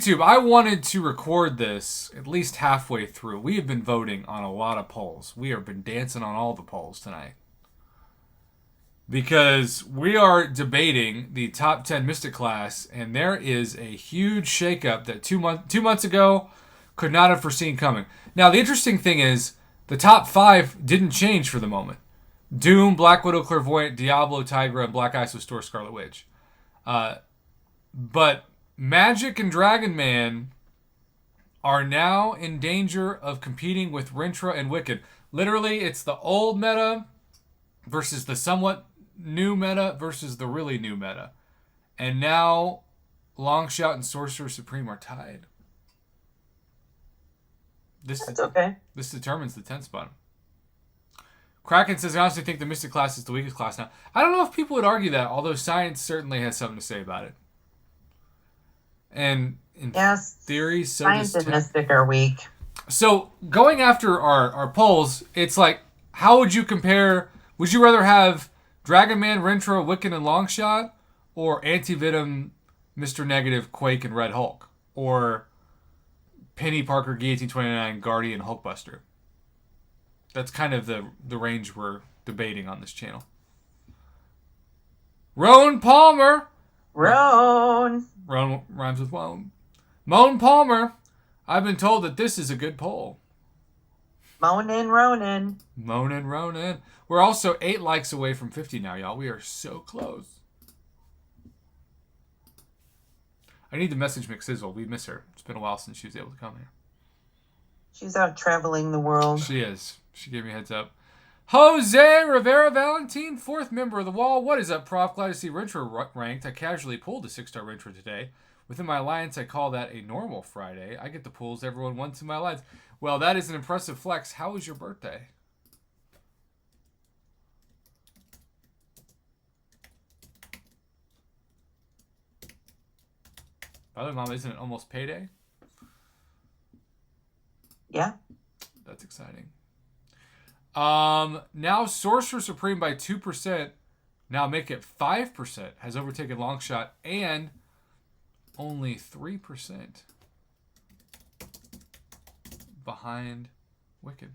YouTube, I wanted to record this at least halfway through. We have been voting on a lot of polls. We have been dancing on all the polls tonight. Because we are debating the top 10 Mystic class, and there is a huge shakeup that 2 months ago could not have foreseen coming. Now, the interesting thing is, the top 5 didn't change for the moment. Doom, Black Widow, Clairvoyant, Diablo, Tigra, and Black Ice with Store, Scarlet Witch. But Magic and Dragon Man are now in danger of competing with Rintrah and Wiccan. Literally, it's the old meta versus the somewhat new meta versus the really new meta. And now, Longshot and Sorcerer Supreme are tied. That's okay. This determines the 10th spot. Kraken says, I honestly think the Mystic class is the weakest class now. I don't know if people would argue that, although science certainly has something to say about it. And in theory, so science and Mystic are weak. So, going after our polls, it's like, how would you compare? Would you rather have Dragon Man, Rintrah, Wiccan, and Longshot, or Anti-Venom, Mr. Negative, Quake, and Red Hulk? Or Penny Parker, Guillotine 29, Guardian, Hulkbuster? That's kind of the range we're debating on this channel. Roan Palmer. Roan rhymes with Moan. Moan Palmer. I've been told that this is a good poll. Moanin' Ronan. Moanin' Ronan. We're also 8 likes away from 50 now, y'all. We are so close. I need to message McSizzle. We miss her. It's been a while since she was able to come here. She's out traveling the world. She is. She gave me a heads up. Jose Rivera Valentin, 4th member of the wall. What is up, Prof? Glad to see Rintrah ranked. I casually pulled a 6-star Rintrah today. Within my alliance, I call that a normal Friday. I get the pulls everyone wants in my alliance. Well, that is an impressive flex. How was your birthday? By the way, Mom, isn't it almost payday? Yeah. That's exciting. Now Sorcerer Supreme by 2%. Now make it 5%. Has overtaken Longshot and only 3% behind Wiccan.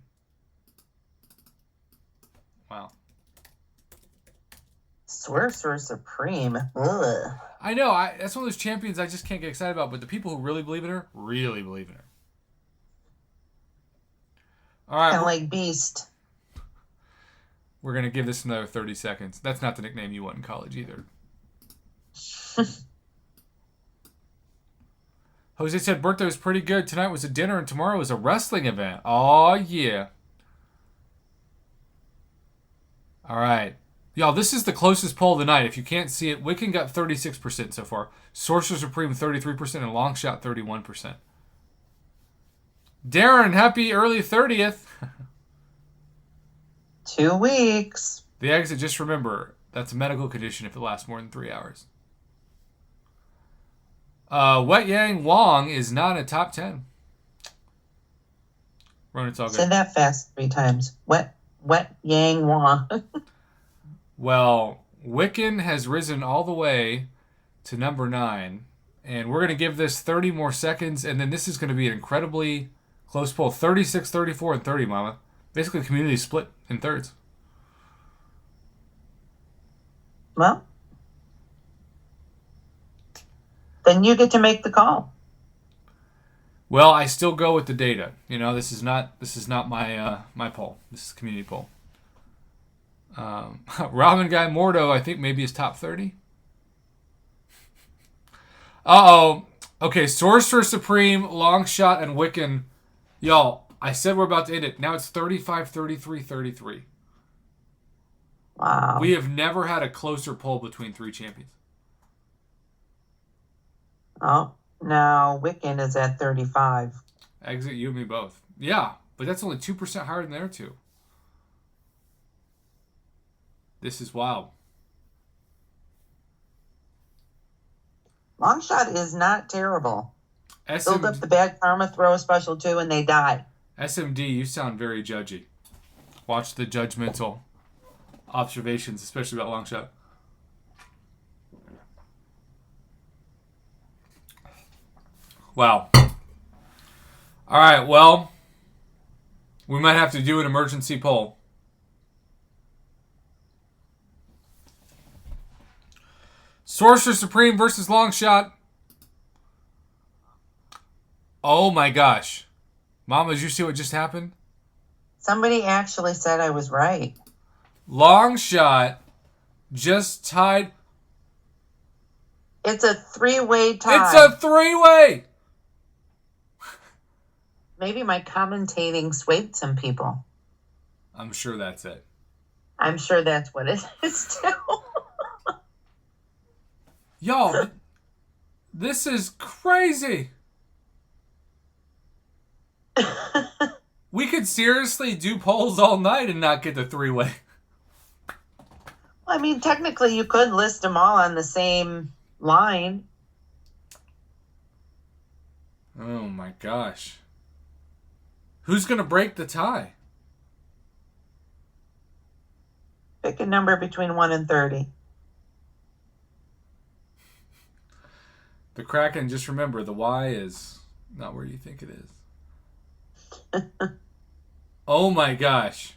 Wow. Sorcerer Supreme. Ugh. I know. That's one of those champions I just can't get excited about. But the people who really believe in her, really believe in her. All right. Kind of like Beast. We're going to give this another 30 seconds. That's not the nickname you want in college either. Jose said birthday was pretty good. Tonight was a dinner and tomorrow was a wrestling event. Oh, yeah. All right. Y'all, this is the closest poll of the night. If you can't see it, Wiccan got 36% so far. Sorcerer Supreme 33% and Longshot 31%. Darren, happy early 30th. 2 weeks. The exit, just remember, that's a medical condition if it lasts more than 3 hours. Wet Yang Wong is not in a top 10. Ron, it's all good. Say that fast 3 times. Wet Yang Wong. Well, Wiccan has risen all the way to number 9. And we're going to give this 30 more seconds. And then this is going to be an incredibly close poll. 36, 34, and 30, Mama. Basically, the community is split in thirds. Well, then you get to make the call. Well, I still go with the data. You know, this is not my my poll. This is a community poll. Ramen Guy Mordo, I think maybe is top 30. Uh-oh. Okay, Sorcerer Supreme, Longshot, and Wiccan. Y'all, I said we're about to end it. Now it's 35, 33, 33. Wow. We have never had a closer poll between 3 champions. Oh, now Wiccan is at 35. Exit, you and me both. Yeah, but that's only 2% higher than their 2. This is wild. Longshot is not terrible. Build up the bad karma, throw a special 2, and they die. SMD, you sound very judgy. Watch the judgmental observations, especially about Longshot. Wow. All right, well, we might have to do an emergency poll. Sorcerer Supreme versus Long Shot. Oh my gosh. Mama, did you see what just happened? Somebody actually said I was right. Long Shot just tied. It's a 3-way tie. It's a 3-way. Maybe my commentating swayed some people. I'm sure that's it. I'm sure that's what it is too. Y'all, this is crazy. We could seriously do polls all night and not get the 3-way. I mean, technically, you could list them all on the same line. Oh my gosh. Who's going to break the tie? Pick a number between 1 and 30. The Kraken, just remember, the Y is not where you think it is. Oh my gosh.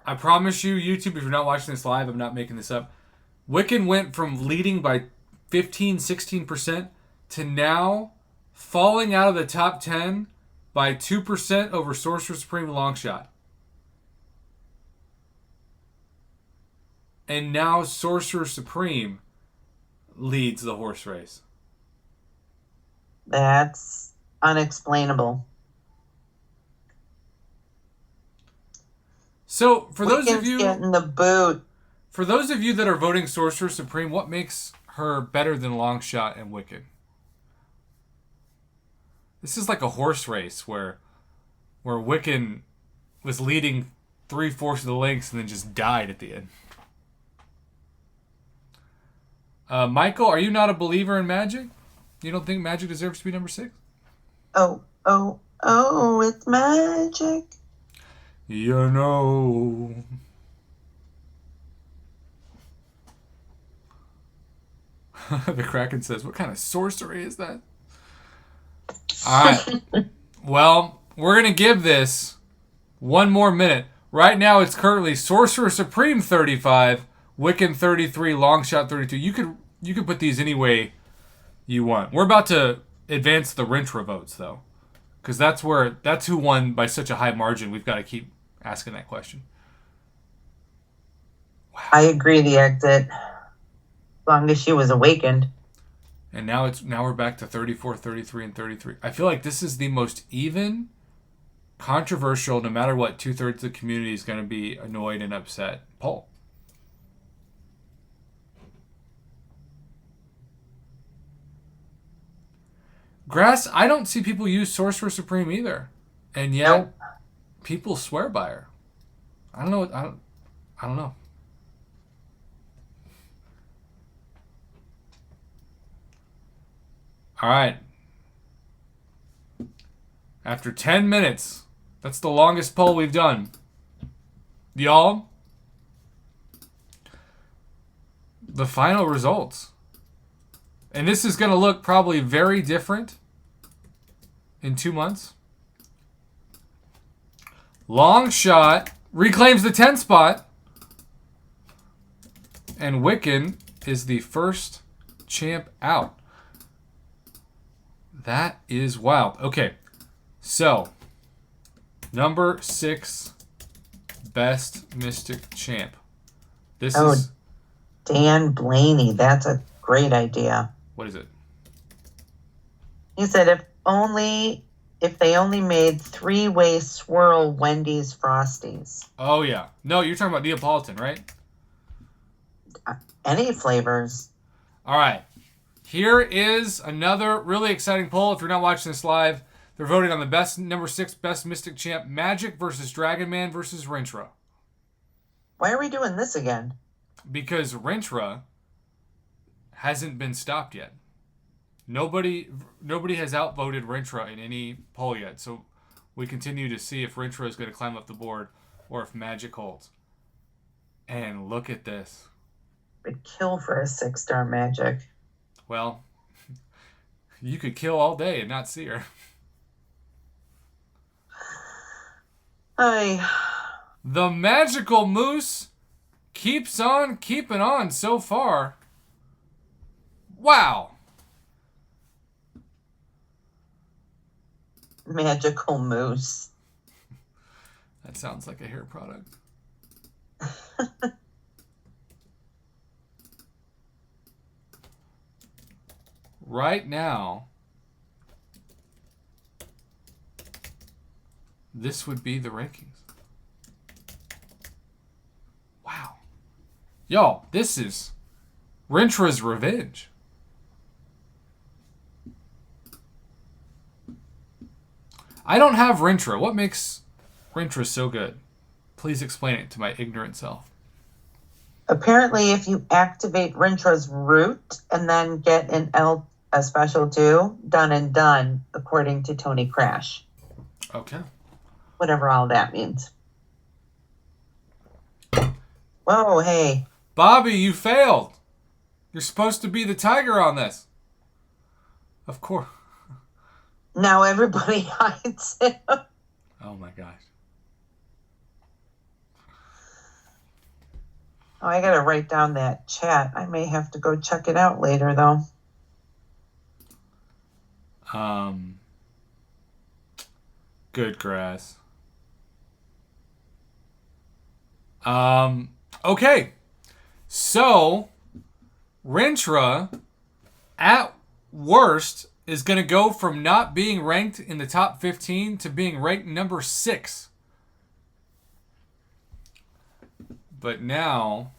I promise you, YouTube, if you're not watching this live, I'm not making this up. Wiccan went from leading by 15, 16% to now falling out of the top 10 by 2% over Sorcerer Supreme Longshot. And now Sorcerer Supreme leads the horse race. That's unexplainable. So, for those of Wiccan's you getting the boot. For those of you that are voting Sorcerer Supreme, what makes her better than Longshot and Wiccan? This is like a horse race where Wiccan was leading 3/4 of the links and then just died at the end. Michael, are you not a believer in magic? You don't think magic deserves to be number 6? Oh, it's magic. You know. The Kraken says, what kind of sorcery is that? Alright. Well, we're going to give this one more minute. Right now, it's currently Sorcerer Supreme 35, Wiccan 33, Longshot 32. You could put these any way you want. We're about to advance the Rintrah votes, though. Because that's who won by such a high margin. We've got to keep asking that question. Wow. I agree, the exit. As long as she was awakened. And now we're back to 34, 33, and 33. I feel like this is the most even, controversial, no matter what, 2/3 of the community is going to be annoyed and upset poll. Grass, I don't see people use Sorcerer Supreme either. And yet, people swear by her. I don't know. I don't know. All right. After 10 minutes, that's the longest poll we've done. Y'all, the final results. And this is going to look probably very different in 2 months. Longshot reclaims the 10 spot. And Wiccan is the first champ out. That is wild. Okay, so number 6 best Mystic champ. This is Dan Blaney. That's a great idea. What is it? He said if they only made 3-way swirl Wendy's Frosties. Oh yeah, no, you're talking about Neapolitan, right? Any flavors. All right. Here is another really exciting poll. If you're not watching this live, they're voting on the number 6 best Mystic champ, Magic versus Dragon Man versus Rintrah. Why are we doing this again? Because Rintrah hasn't been stopped yet. Nobody has outvoted Rintrah in any poll yet. So we continue to see if Rintrah is going to climb up the board or if Magic holds. And look at this. Would kill for a 6-star Magic. Well, You could kill all day and not see her. I The magical moose keeps on keeping on so far. Wow. magical moose. That sounds like a hair product. Right now, this would be the rankings. Wow. Y'all, this is Rintrah's revenge. I don't have Rintrah. What makes Rintrah so good? Please explain it to my ignorant self. Apparently, if you activate Rintrah's root and then get a special 2, done and done, according to Tony Crash. Okay. Whatever all that means. Whoa, hey. Bobby, you failed. You're supposed to be the tiger on this. Of course. Now everybody hides him. Oh my gosh. Oh, I gotta write down that chat. I may have to go check it out later, though. Good grass. Okay. So, Rintrah, at worst, is going to go from not being ranked in the top 15 to being ranked number 6. But now,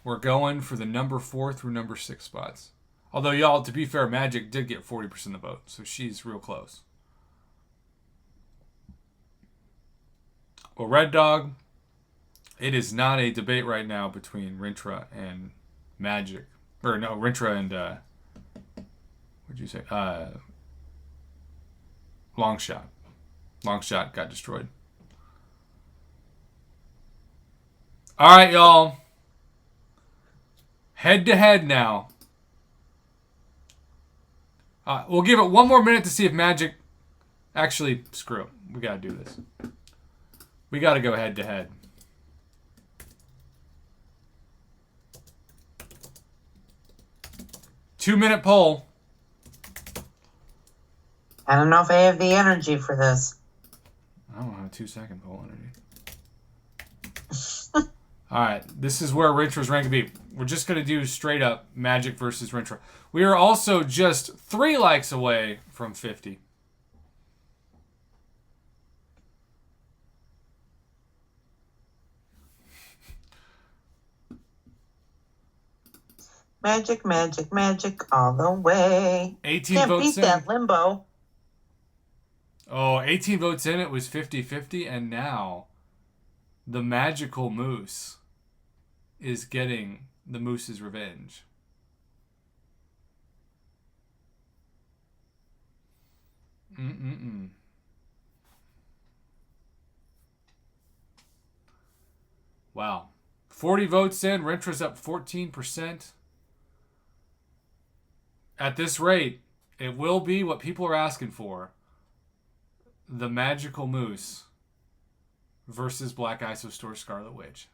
we're going for the number 4 through number 6 spots. Although, y'all, to be fair, Magic did get 40% of the vote, so she's real close. Well, Red Dog, it is not a debate right now between Rintrah and Magic. Or, no, Rintrah and, what'd you say? Longshot. Longshot got destroyed. All right, y'all. Head to head now. We'll give it one more minute to see if Magic... Actually, screw it. We got to do this. We got to go head to head. Two-minute poll. I don't know if I have the energy for this. I don't have a 2-second poll energy. All right, this is where Rintrah's rank would be. We're just going to do straight up Magic versus Rintrah. We are also just 3 likes away from 50. Magic, magic, magic all the way. 18 Can't votes beat in. that limbo. Oh, 18 votes in. It was 50-50, and now the magical moose is getting the moose's revenge. Wow. 40 votes in. Rintrah's up 14%. At this rate, it will be what people are asking for. The magical moose versus Black Iso Store Scarlet Witch.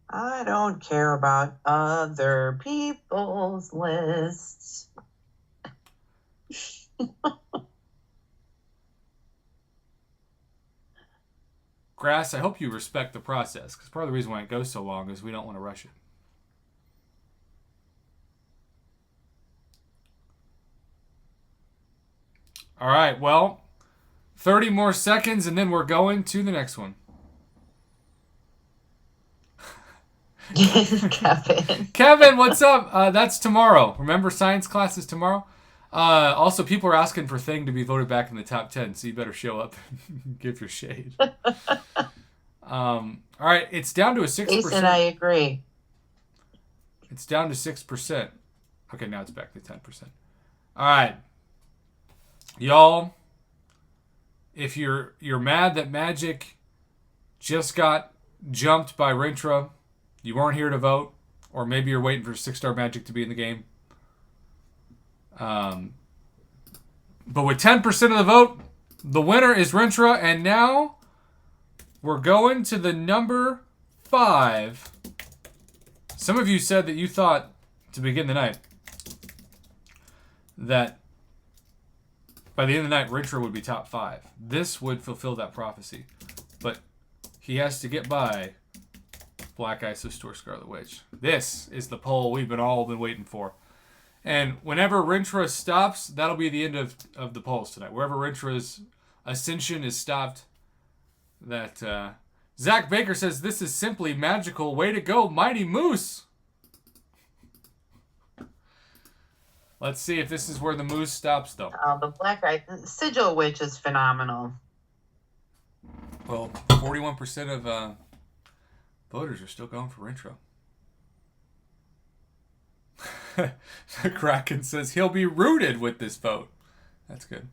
I don't care about other people's lists. Grass, I hope you respect the process, because part of the reason why it goes so long is we don't want to rush it. All right, well, 30 more seconds, and then we're going to the next one. Kevin, what's up? That's tomorrow. Remember, science class is tomorrow. Also, people are asking for Thing to be voted back in the top 10, so you better show up and give your shade. All right, it's down to a 6%. Jason, I agree. It's down to 6%. Okay, now it's back to 10%. All right. Y'all, if you're mad that Magic just got jumped by Rintrah, you weren't here to vote, or maybe you're waiting for 6-star Magic to be in the game. But with 10% of the vote, the winner is Rintrah, and now we're going to the number 5. Some of you said that you thought, to begin the night, that by the end of the night, Rintrah would be top 5. This would fulfill that prophecy. But he has to get by Black Isosaur Scarlet Witch. This is the poll we've all been waiting for. And whenever Rintrah stops, that'll be the end of the polls tonight. Wherever Rintrah's ascension is stopped, that Zach Baker says, this is simply magical. Way to go, Mighty Moose. Let's see if this is where the moose stops, though. The Black Sigil Witch is phenomenal. Well, 41% of voters are still going for Rintrah. The Kraken says he'll be rooted with this vote. That's good.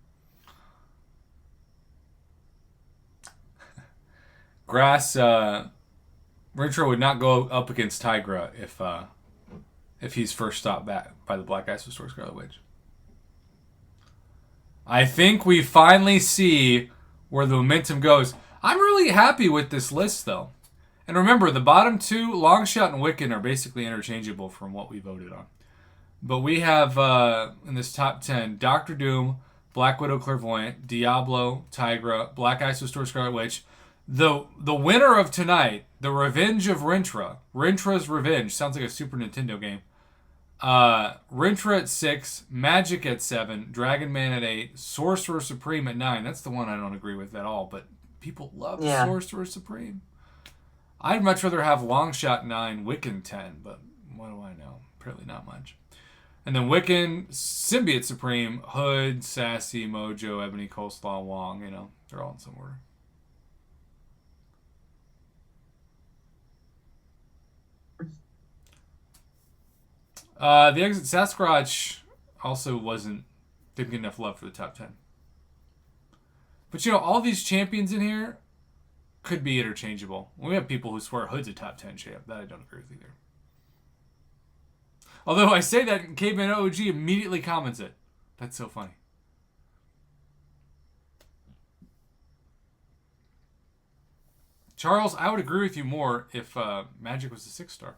Grass, Rintrah would not go up against Tigra if he's first stopped back by the Black Isosaur Scarlet Witch. I think we finally see where the momentum goes. I'm really happy with this list, though. And remember, the bottom 2, Longshot and Wiccan, are basically interchangeable from what we voted on. But we have, in this top 10, Doctor Doom, Black Widow Clairvoyant, Diablo, Tigra, Black Isosaur Scarlet Witch. The winner of tonight, The Revenge of Rintrah, Rintrah's Revenge, sounds like a Super Nintendo game. Rintrah at 6, Magic at 7, Dragon Man at 8, Sorcerer Supreme at 9. That's the one I don't agree with at all, but people love Sorcerer Supreme. I'd much rather have Longshot 9, Wiccan 10, but what do I know? Apparently not much. And then Wiccan, Symbiote Supreme, Hood, Sassy, Mojo, Ebony, Coleslaw, Wong, they're all in some order. The Exit Sasquatch also didn't get enough love for the top 10. But all these champions in here could be interchangeable. We have people who swear Hood's a top 10 champ. That I don't agree with either. Although I say that, and Caveman OG immediately comments it. That's so funny. Charles, I would agree with you more if Magic was a 6-star.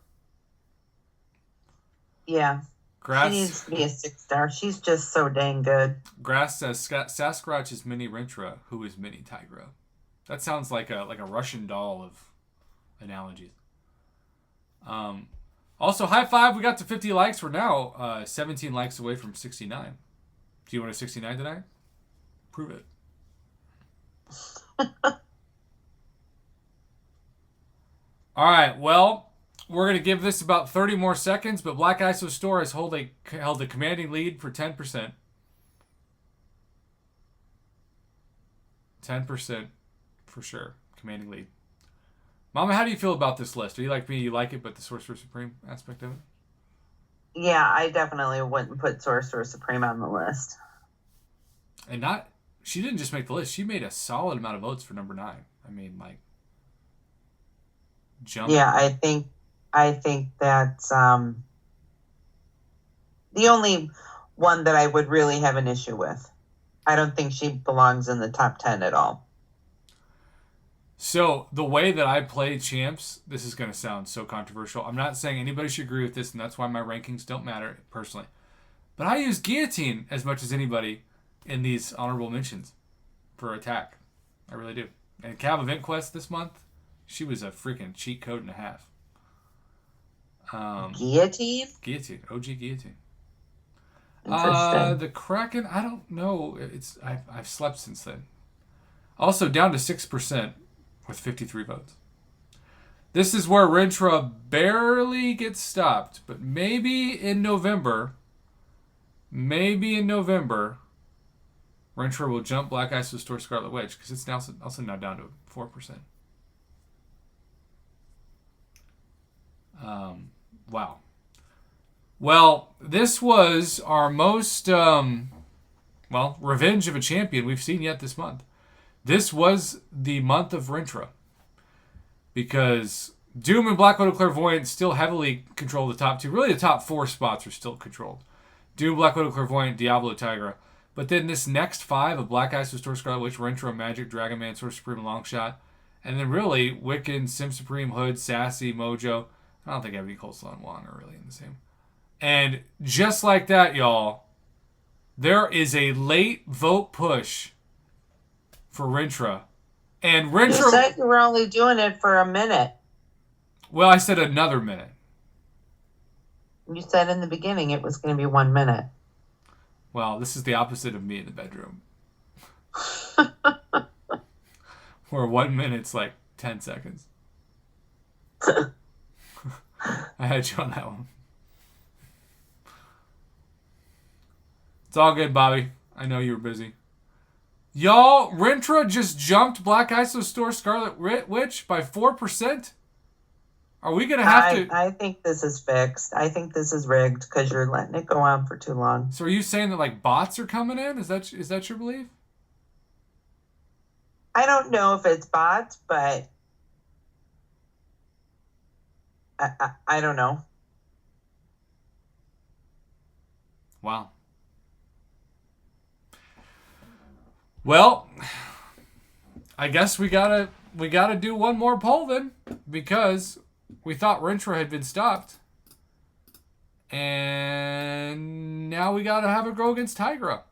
Yeah. Grass, she needs to be a 6-star. She's just so dang good. Grass says Sasquatch is mini Rintrah, who is mini Tigra. That sounds like a Russian doll of analogies. Also, high five. We got to 50 likes. We're now 17 likes away from 69. Do you want a 69 tonight? Prove it. All right. Well, we're going to give this about 30 more seconds, but Black Isosaur has held a commanding lead for 10%. 10% for sure. Commanding lead. Mama, how do you feel about this list? Are you like me? You like it, but the Sorcerer Supreme aspect of it? Yeah, I definitely wouldn't put Sorcerer Supreme on the list. And she didn't just make the list. She made a solid amount of votes for number 9. I mean, jump. Yeah, I think that's the only one that I would really have an issue with. I don't think she belongs in the top 10 at all. So, the way that I play champs, this is going to sound so controversial. I'm not saying anybody should agree with this, and that's why my rankings don't matter, personally. But I use Guillotine as much as anybody in these honorable mentions for attack. I really do. And Cav Event Quest this month, she was a freaking cheat code and a half. Guillotine? Guillotine. OG Guillotine. Interesting. The Kraken, I don't know. I've slept since then. Also, down to 6%. With 53 votes. This is where Rintrah barely gets stopped, but maybe in November, Rintrah will jump Black Isosaur Scarlet Witch, because it's also now down to 4%. Wow. Well, this was our most, revenge of a champion we've seen yet this month. This was the month of Rintrah, because Doom and Black Widow Clairvoyant still heavily control the top two. Really, the top 4 spots are still controlled. Doom, Black Widow Clairvoyant, Diablo, Tigra. But then this next 5 of Black Ice, Restore, Scarlet Witch, Rintrah, Magic, Dragon Man, Sorcerer Supreme, and Longshot. And then really, Wiccan, Sim Supreme, Hood, Sassy, Mojo. I don't think Ebony, Coleslaw, and Wong are really in the same. And just like that, y'all, there is a late vote push for Rintrah. And Rintrah... You said you were only doing it for a minute. Well, I said another minute. You said in the beginning it was going to be 1 minute. Well, this is the opposite of me in the bedroom. Where 1 minute's like 10 seconds. I had you on that one. It's all good, Bobby. I know you were busy. Y'all, Rintrah just jumped Black Ice Restore Scarlet Witch by 4%? Are we going to have to... I think this is fixed. I think this is rigged because you're letting it go on for too long. So are you saying that like bots are coming in? Is that your belief? I don't know if it's bots, but I don't know. Wow. Well, I guess we gotta do one more poll then, because we thought Rintrah had been stopped, and now we gotta have it go against Tigra.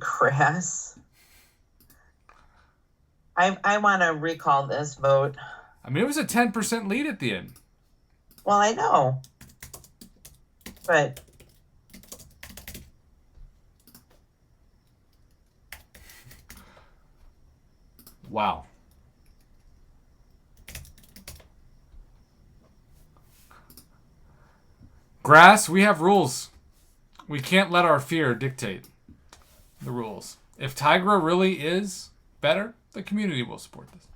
Crass. I want to recall this vote. I mean, it was a 10% lead at the end. Well, I know. But wow. Grass, we have rules. We can't let our fear dictate the rules. If Tigra really is better, the community will support this.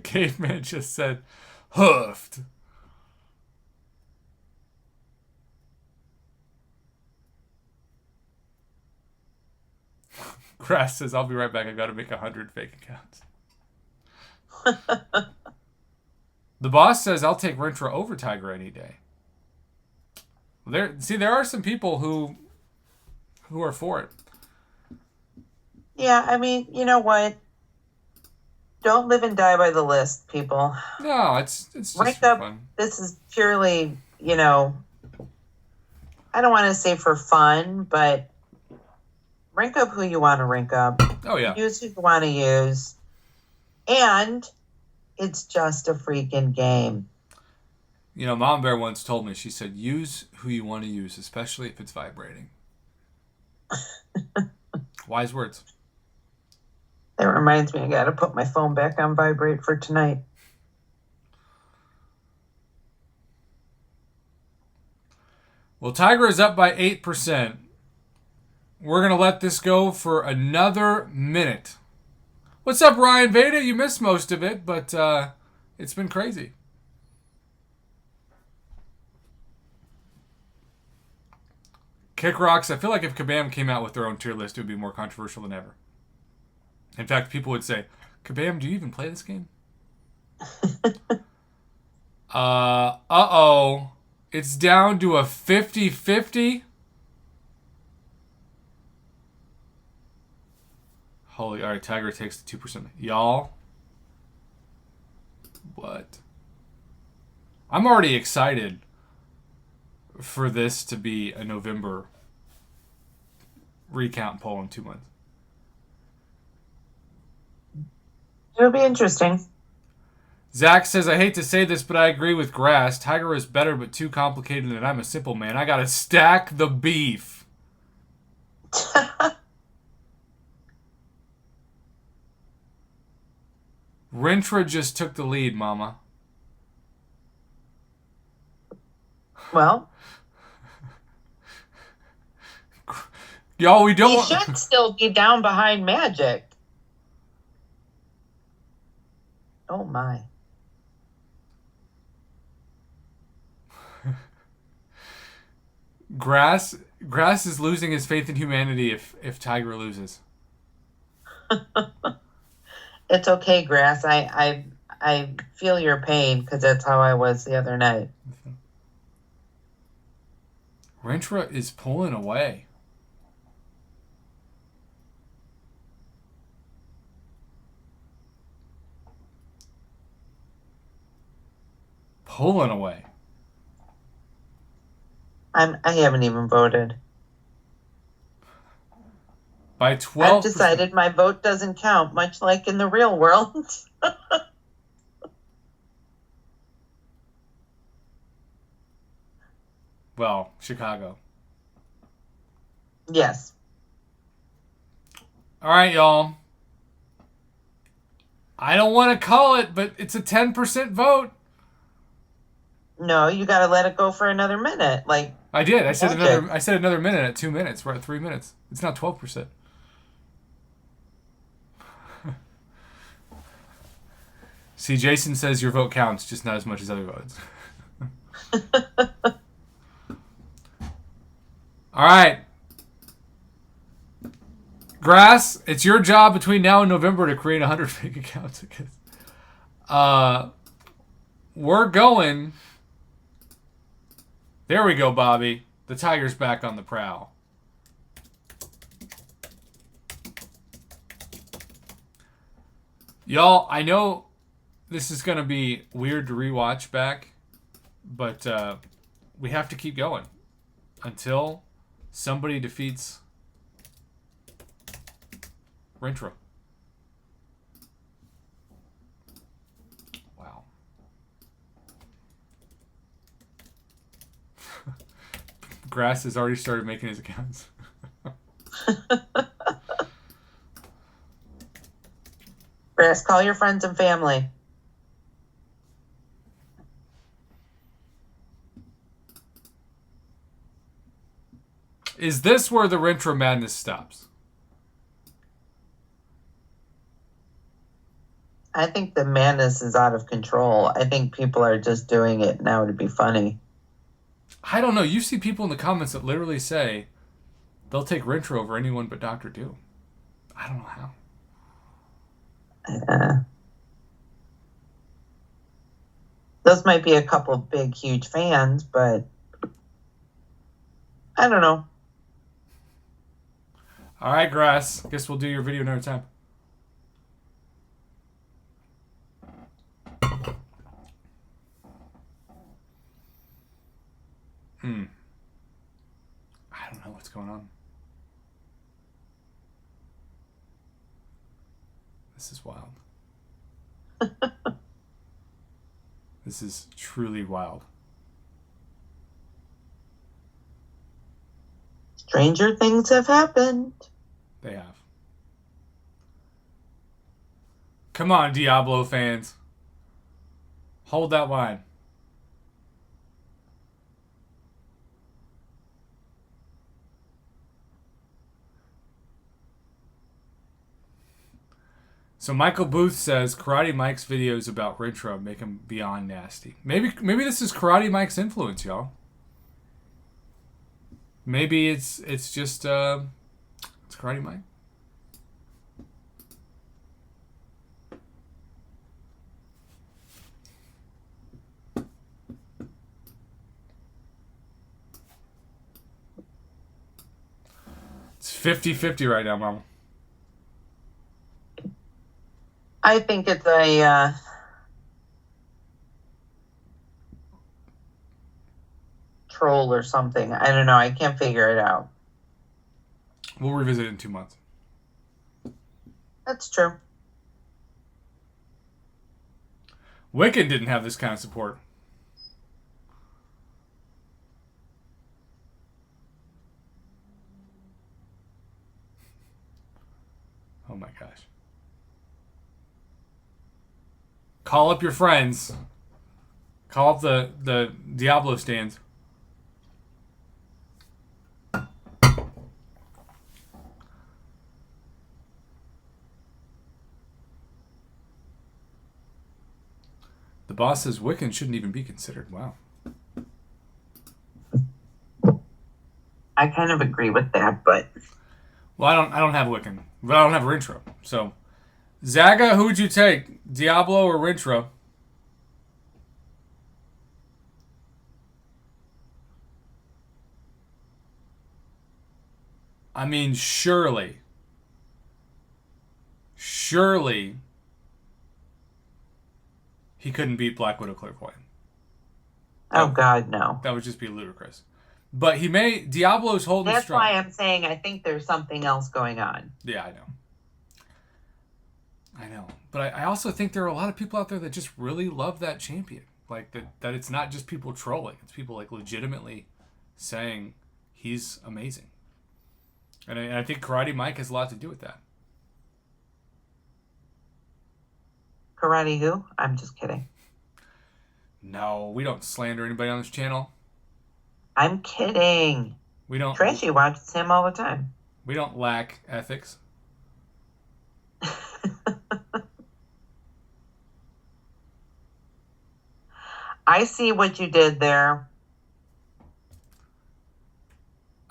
Caveman just said, hoofed. Grass says, I'll be right back. I got to make 100 fake accounts. The boss says, I'll take Rintrah over Tigra any day. There are some people who are for it. yeah, I mean, you know what? Don't live and die by the list, people. No, it's just Rank for up. fun. This is purely, I don't want to say for fun, but rank up who you want to rank up. Oh, yeah. Use who you want to use. And it's just a freaking game. Mom Bear once told me, she said, use who you want to use, especially if it's vibrating. Wise words. That reminds me, I got to put my phone back on vibrate for tonight. Well, Tigra is up by 8%. We're going to let this go for another minute. What's up, Ryan Veda? You missed most of it, but it's been crazy. Kick Rocks, I feel like if Kabam came out with their own tier list, it would be more controversial than ever. In fact, people would say, Kabam, do you even play this game? Uh-oh. It's down to a 50-50. Holy, alright, Tiger takes the 2%. Y'all. What? I'm already excited for this to be a November recount poll in 2 months. It'll be interesting. Zach says, I hate to say this, but I agree with Grass. Tiger is better, but too complicated, and I'm a simple man. I gotta stack the beef. Rintrah just took the lead, mama. Well, y'all, we don't. He should still be down behind Magic. Oh my. Grass is losing his faith in humanity if Tiger loses. It's okay, Grass. I feel your pain because that's how I was the other night. Rintrah is pulling away. Pulling away. I haven't even voted. By 12%. I've decided my vote doesn't count, much like in the real world. Well, Chicago. Yes. All right, y'all. I don't want to call it, but it's a 10% vote. No, you got to let it go for another minute. Like I did. I said magic. another minute at 2 minutes. We're at 3 minutes. It's now 12%. See, Jason says your vote counts, just not as much as other votes. All right. Grass, it's your job between now and November to create 100 fake accounts. We're going. There we go, Bobby. The Tiger's back on the prowl. Y'all, I know this is going to be weird to rewatch back, but we have to keep going until somebody defeats Rintrah. Wow. Grass has already started making his accounts. Grass, call your friends and family. Is this where the Rintrah madness stops? I think the madness is out of control. I think people are just doing it now to be funny. I don't know. You see people in the comments that literally say they'll take Rintrah over anyone but Dr. Doom. I don't know how. Those might be a couple of big, huge fans, but I don't know. All right, Grass. Guess we'll do your video another time. I don't know what's going on. This is wild. This is truly wild. Stranger things have happened. They have. Come on, Diablo fans. Hold that line. So Michael Booth says Karate Mike's videos about Rintrah make him beyond nasty. Maybe this is Karate Mike's influence, y'all. Maybe it's just it's Karate Mike. It's 50-50 right now, Mama. I think it's a troll or something. I don't know. I can't figure it out. We'll revisit it in 2 months. That's true. Wiccan didn't have this kind of support. Oh my gosh. Call up your friends. Call up the Diablo stands. The boss says Wiccan shouldn't even be considered. Wow. I kind of agree with that, but Well, I don't have Wiccan, but I don't have Rintrah. So, Zaga, who would you take, Diablo or Rintrah? I mean, surely he couldn't beat Black Widow Clairvoyant. oh God, no. That would just be ludicrous. But Diablo's holding That's strong. why I'm saying I think there's something else going on. Yeah, I know. But I also think there are a lot of people out there that just really love that champion. Like, that it's not just people trolling. It's people, like, legitimately saying he's amazing. And I think Karate Mike has a lot to do with that. Karate who? I'm just kidding. No, we don't slander anybody on this channel. I'm kidding. We don't. Trashy watches him all the time. We don't lack ethics. I see what you did there.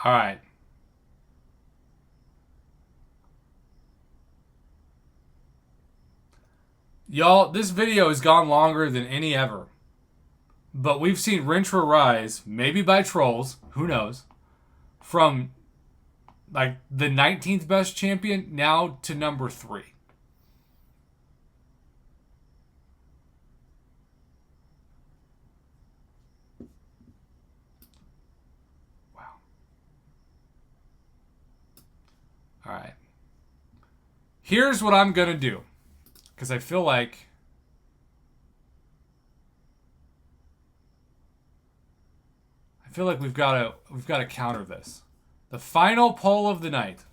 All right. Y'all, this video has gone longer than any ever. But we've seen Rintrah rise, maybe by trolls, who knows, from like the 19th best champion now to number 3. Wow. All right. Here's what I'm going to do. Because I feel like we've got to counter this. The final poll of the night.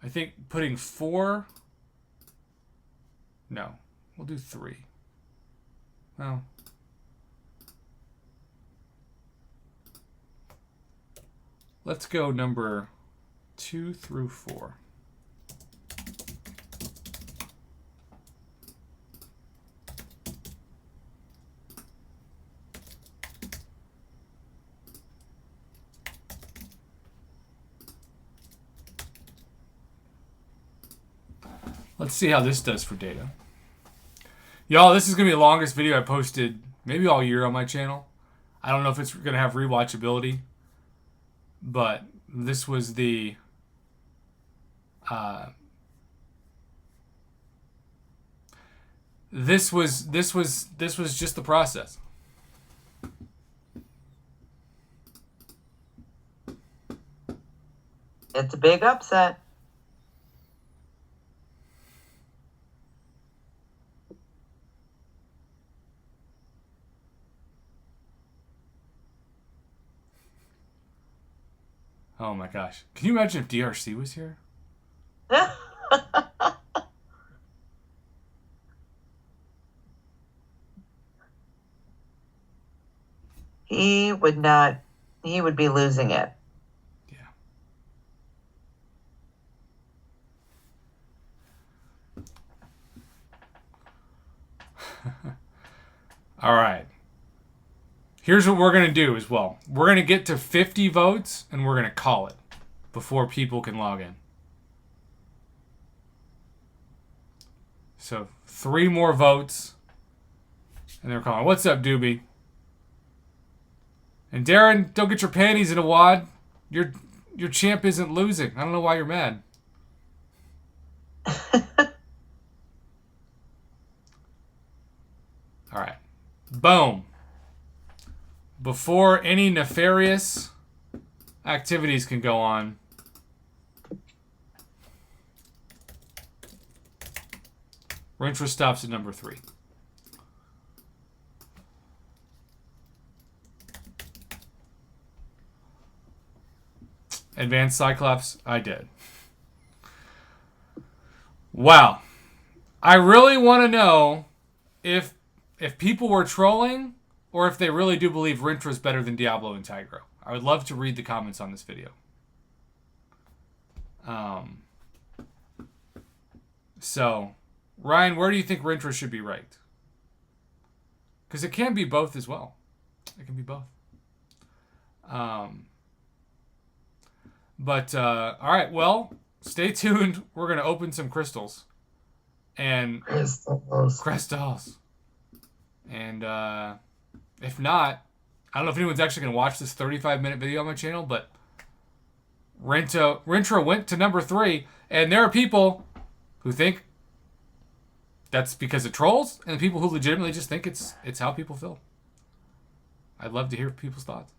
I think putting 4. No, we'll do 3. Well, let's go number 2 through 4. Let's see how this does for data. Y'all, this is going to be the longest video I posted maybe all year on my channel. I don't know if it's going to have rewatchability, but this was the this was just the process. It's a big upset. Oh my gosh. Can you imagine if DRC was here? He would be losing it. Yeah. All right. Here's what we're going to do as well. We're going to get to 50 votes, and we're going to call it before people can log in. So 3 more votes, and they're calling. What's up, Doobie? And Darren, don't get your panties in a wad. Your champ isn't losing. I don't know why you're mad. All right. Boom. Before any nefarious activities can go on, Rintrah stops at number 3. Advanced Cyclops, I did. Wow. I really want to know if people were trolling or if they really do believe Rintrah is better than Diablo and Tigro. I would love to read the comments on this video. So, Ryan, where do you think Rintrah should be ranked? Because it can be both as well. It can be both. But all right, well, stay tuned. We're gonna open some crystals and crystals. And if not, I don't know if anyone's actually gonna watch this 35-minute video on my channel, but Rintrah went to number 3, and there are people who think that's because of trolls, and people who legitimately just think it's how people feel. I'd love to hear people's thoughts.